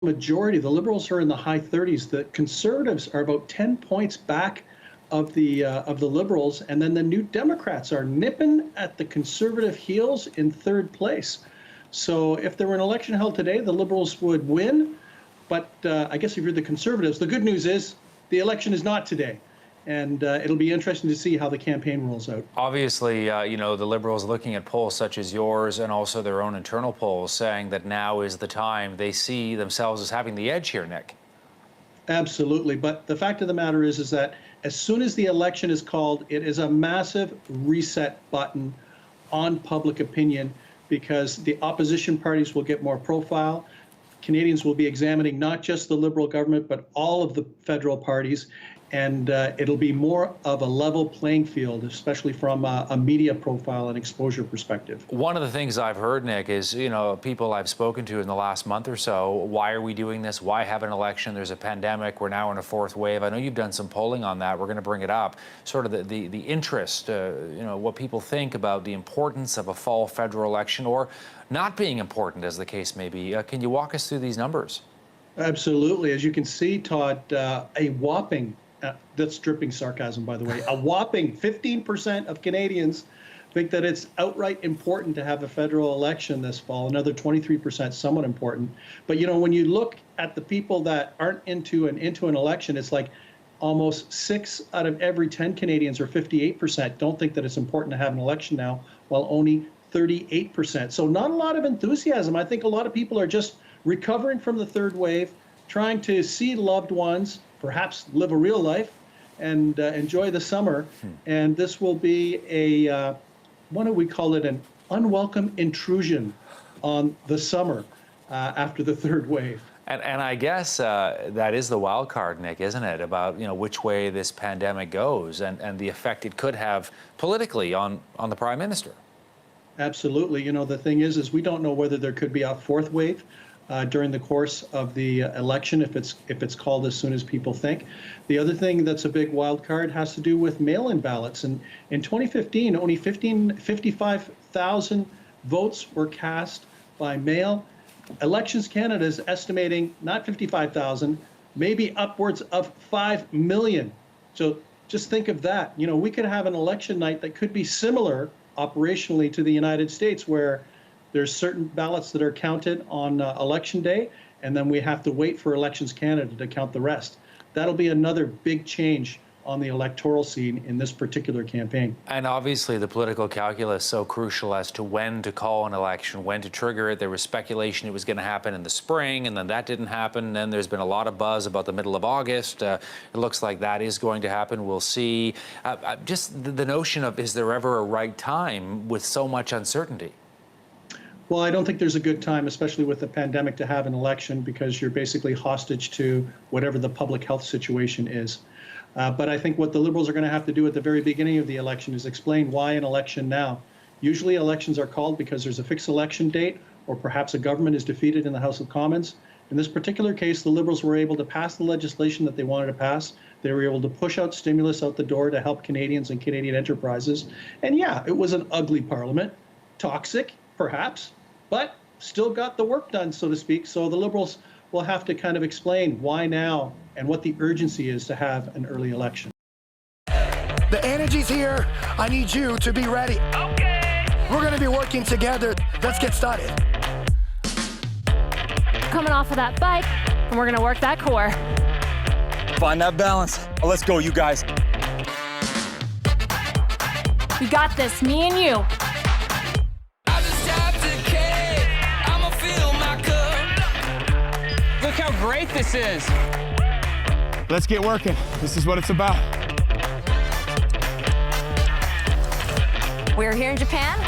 majority. The Liberals are in the high 30s. The Conservatives are about 10 points back of the Liberals, and then the New Democrats are nipping at the Conservative heels in third place. So if there were an election held today, the Liberals would win. But I guess if you're the Conservatives, the good news is the election is not today. And it'll be interesting to see how the campaign rolls out. Obviously, the Liberals looking at polls such as yours and also their own internal polls saying that now is the time they see themselves as having the edge here, Nick. Absolutely. But the fact of the matter is that as soon as the election is called, it is a massive reset button on public opinion because the opposition parties will get more profile. Canadians will be examining not just the Liberal government, but all of the federal parties. And it'll be more of a level playing field, especially from a media profile and exposure perspective. One of the things I've heard, Nick, is, people I've spoken to in the last month or so, why are we doing this? Why have an election? There's a pandemic. We're now in a fourth wave. I know you've done some polling on that. We're going to bring it up. Sort of the interest, what people think about the importance of a fall federal election or not being important, as the case may be. Can you walk us through these numbers? Absolutely. As you can see, Todd, a whopping that's dripping sarcasm, by the way. A whopping 15% of Canadians think that it's outright important to have a federal election this fall. Another 23% somewhat important. But when you look at the people that aren't into an election, it's like almost 6 out of every 10 Canadians, or 58%, don't think that it's important to have an election now, while only 38%. So not a lot of enthusiasm. I think a lot of people are just recovering from the third wave, trying to see loved ones, perhaps live a real life and enjoy the summer. And this will be a, what do we call it, an unwelcome intrusion on the summer after the third wave. And I guess that is the wild card, Nick, isn't it, about which way this pandemic goes and the effect it could have politically on the Prime Minister. Absolutely. The thing is we don't know whether there could be a fourth wave during the course of the election, if it's called as soon as people think. The other thing that's a big wild card has to do with mail-in ballots. And in 2015, only 55,000 votes were cast by mail. Elections Canada is estimating not 55,000, maybe upwards of 5 million. So just think of that. We could have an election night that could be similar operationally to the United States, where there's certain ballots that are counted on election day, and then we have to wait for Elections Canada to count the rest. That'll be another big change on the electoral scene in this particular campaign. And obviously the political calculus so crucial as to when to call an election, when to trigger it. There was speculation it was going to happen in the spring, and then that didn't happen. And then there's been a lot of buzz about the middle of August. It looks like that is going to happen. We'll see. Just the notion of, is there ever a right time with so much uncertainty? Well, I don't think there's a good time, especially with the pandemic, to have an election, because you're basically hostage to whatever the public health situation is. But I think what the Liberals are going to have to do at the very beginning of the election is explain why an election now. Usually elections are called because there's a fixed election date, or perhaps a government is defeated in the House of Commons. In this particular case, the Liberals were able to pass the legislation that they wanted to pass. They were able to push out stimulus out the door to help Canadians and Canadian enterprises. And yeah, it was an ugly parliament, toxic, perhaps, but still got the work done, so to speak. So the Liberals will have to kind of explain why now and what the urgency is to have an early election. The energy's here. I need you to be ready. Okay. We're going to be working together. Let's get started. Coming off of that bike, and we're going to work that core. Find that balance. Oh, let's go, you guys. We got this, me and you. Look how great this is. Let's get working. This is what it's about. We're here in Japan.